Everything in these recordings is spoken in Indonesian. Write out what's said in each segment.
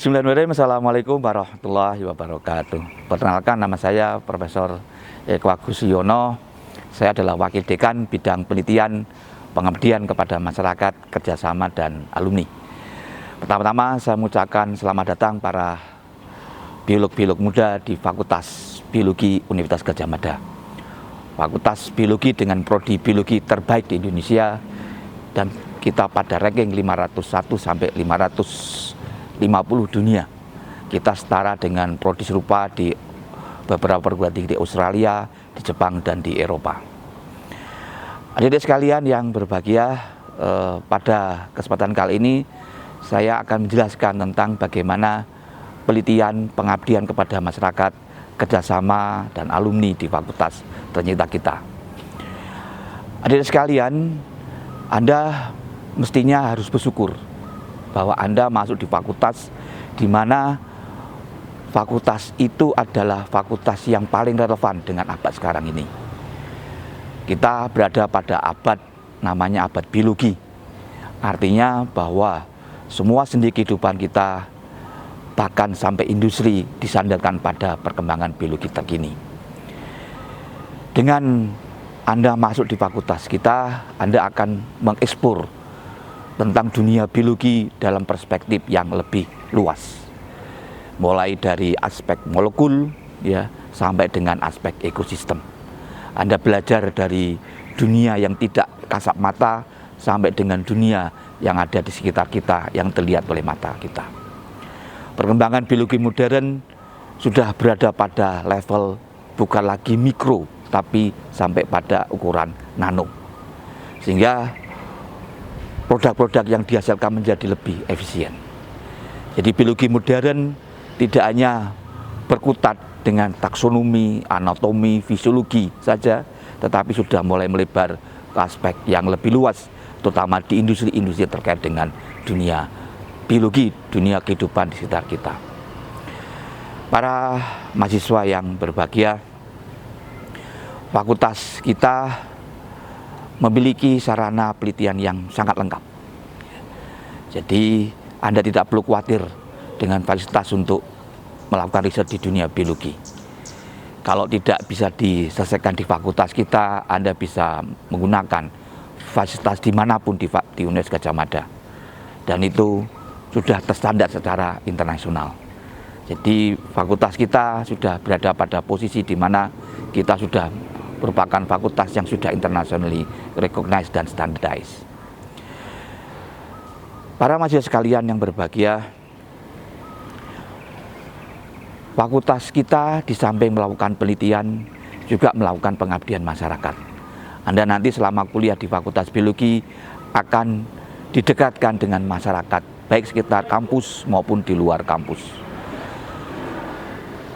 Bismillahirrahmanirrahim. Assalamualaikum warahmatullahi wabarakatuh. Perkenalkan, nama saya Profesor Eko Agus Yono. Saya adalah Wakil Dekan Bidang Penelitian Pengabdian kepada Masyarakat, Kerjasama, dan Alumni. Pertama-tama saya mengucapkan selamat datang para biolog-biolog muda di Fakultas Biologi Universitas Gadjah Mada. Fakultas Biologi dengan prodi biologi terbaik di Indonesia, dan kita pada ranking 501 sampai 550 dunia. Kita setara dengan prodi serupa di beberapa perguruan tinggi di Australia, di Jepang, dan di Eropa. Adik-adik sekalian yang berbahagia, pada kesempatan kali ini saya akan menjelaskan tentang bagaimana penelitian pengabdian kepada masyarakat, kerjasama, dan alumni di fakultas ternyata kita. Adik-adik sekalian, Anda mestinya harus bersyukur bahwa Anda masuk di fakultas di mana fakultas itu adalah fakultas yang paling relevan dengan abad sekarang ini. Kita berada pada abad namanya abad biologi. Artinya bahwa semua sendi kehidupan kita, bahkan sampai industri, disandarkan pada perkembangan biologi terkini. Dengan Anda masuk di fakultas kita, Anda akan mengeksplor tentang dunia biologi dalam perspektif yang lebih luas. Mulai dari aspek molekul ya, sampai dengan aspek ekosistem. Anda belajar dari dunia yang tidak kasat mata sampai dengan dunia yang ada di sekitar kita, yang terlihat oleh mata kita. Perkembangan biologi modern sudah berada pada level bukan lagi mikro, tapi sampai pada ukuran nano. Sehingga produk-produk yang dihasilkan menjadi lebih efisien. Jadi biologi modern tidak hanya berkutat dengan taksonomi, anatomi, fisiologi saja, tetapi sudah mulai melebar ke aspek yang lebih luas, terutama di industri-industri terkait dengan dunia biologi, dunia kehidupan di sekitar kita. Para mahasiswa yang berbahagia, fakultas kita memiliki sarana penelitian yang sangat lengkap. Jadi Anda tidak perlu khawatir dengan fasilitas untuk melakukan riset di dunia biologi. Kalau tidak bisa diselesaikan di fakultas kita, Anda bisa menggunakan fasilitas dimanapun di Universitas Gadjah Mada. Dan itu sudah terstandar secara internasional. Jadi fakultas kita sudah berada pada posisi di mana kita sudah merupakan fakultas yang sudah internationally recognized dan standardized. Para mahasiswa sekalian yang berbahagia, fakultas kita di samping melakukan penelitian juga melakukan pengabdian masyarakat. Anda nanti selama kuliah di Fakultas Biologi akan didekatkan dengan masyarakat, baik sekitar kampus maupun di luar kampus.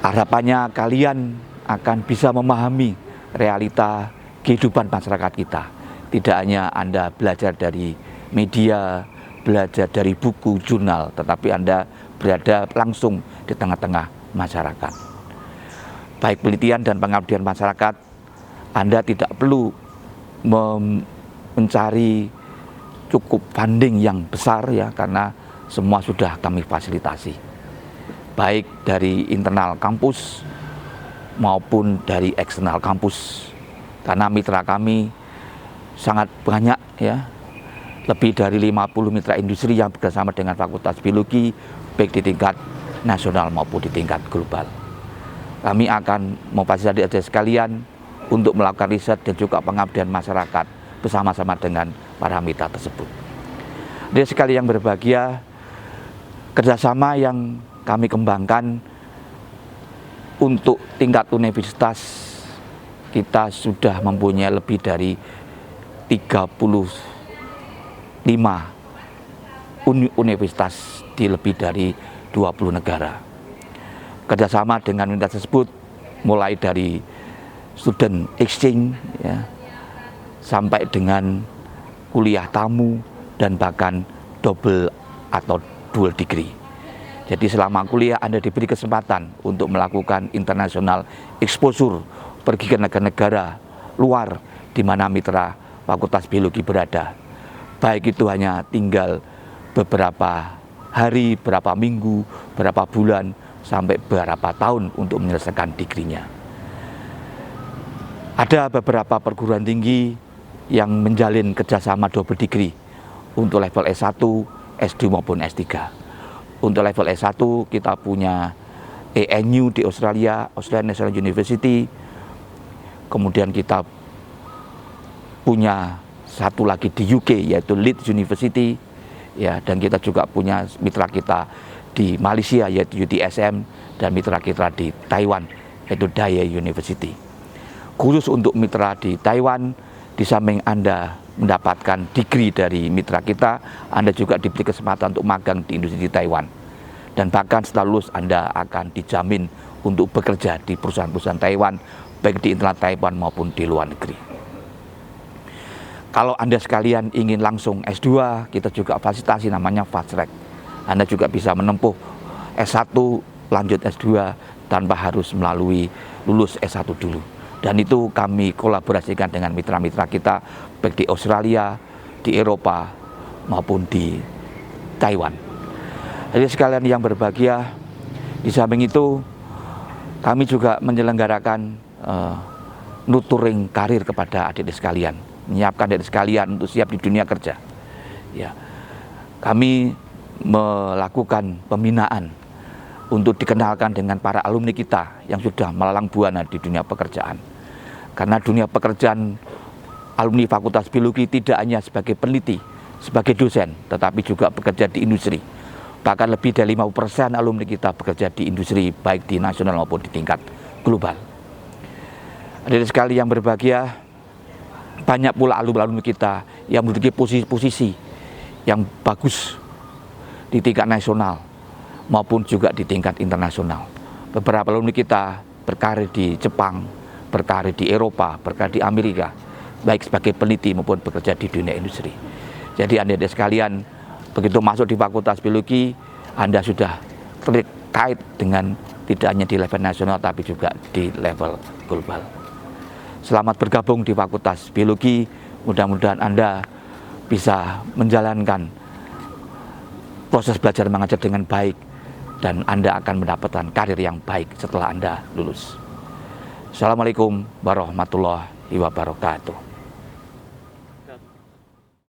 Harapannya kalian akan bisa memahami realita kehidupan masyarakat kita. Tidak hanya Anda belajar dari media, belajar dari buku, jurnal, tetapi Anda berada langsung di tengah-tengah masyarakat. Baik penelitian dan pengabdian masyarakat, Anda tidak perlu mencari cukup funding yang besar ya, karena semua sudah kami fasilitasi. Baik dari internal kampus maupun dari eksternal kampus, karena mitra kami sangat banyak ya, lebih dari 50 mitra industri yang bekerjasama dengan Fakultas Biologi baik di tingkat nasional maupun di tingkat global. Kami akan memfasilitasi adik-adik sekalian untuk melakukan riset dan juga pengabdian masyarakat bersama-sama dengan para mitra tersebut. Adik sekalian yang berbahagia, kerjasama yang kami kembangkan untuk tingkat universitas, kita sudah mempunyai lebih dari 35 universitas di lebih dari 20 negara. Kerjasama dengan universitas tersebut mulai dari student exchange ya, sampai dengan kuliah tamu dan bahkan double atau dual degree. Jadi selama kuliah Anda diberi kesempatan untuk melakukan international exposure, pergi ke negara-negara luar di mana mitra Fakultas Biologi berada. Baik itu hanya tinggal beberapa hari, berapa minggu, berapa bulan, sampai berapa tahun untuk menyelesaikan digrinya. Ada beberapa perguruan tinggi yang menjalin kerjasama double degree untuk level S1, S2 maupun S3. Untuk level S1 kita punya ANU di Australia, Australian National University. Kemudian kita punya satu lagi di UK yaitu Leeds University, ya, dan kita juga punya mitra kita di Malaysia yaitu UTSM, dan mitra kita di Taiwan yaitu Daya University. Khusus untuk mitra di Taiwan, di samping Anda mendapatkan degree dari mitra kita, Anda juga diberi kesempatan untuk magang di industri di Taiwan. Dan bahkan setelah lulus Anda akan dijamin untuk bekerja di perusahaan-perusahaan Taiwan, baik di internal Taiwan maupun di luar negeri. Kalau Anda sekalian ingin langsung S2, kita juga fasilitasi namanya fast track. Anda juga bisa menempuh S1 lanjut S2 tanpa harus melalui lulus S1 dulu. Dan itu kami kolaborasikan dengan mitra-mitra kita baik di Australia, di Eropa maupun di Taiwan. Jadi sekalian yang berbahagia, di samping itu kami juga menyelenggarakan nurturing karir kepada adik-adik sekalian, menyiapkan adik sekalian untuk siap di dunia kerja. Ya, kami melakukan pembinaan untuk dikenalkan dengan para alumni kita yang sudah melalang buana di dunia pekerjaan. Karena dunia pekerjaan alumni Fakultas Biologi tidak hanya sebagai peneliti, sebagai dosen, tetapi juga bekerja di industri. Bahkan lebih dari 50% alumni kita bekerja di industri, baik di nasional maupun di tingkat global. Adik-adik sekali yang berbahagia, banyak pula alumni kita yang memiliki posisi-posisi yang bagus di tingkat nasional maupun juga di tingkat internasional. Beberapa alumni kita berkarir di Jepang, berkarir di Eropa, berkarir di Amerika, baik sebagai peneliti maupun bekerja di dunia industri. Jadi adik-adik sekalian, begitu masuk di Fakultas Biologi, Anda sudah terkait dengan tidak hanya di level nasional tapi juga di level global. Selamat bergabung di Fakultas Biologi, mudah-mudahan Anda bisa menjalankan proses belajar mengajar dengan baik dan Anda akan mendapatkan karir yang baik setelah Anda lulus. Assalamualaikum warahmatullahi wabarakatuh.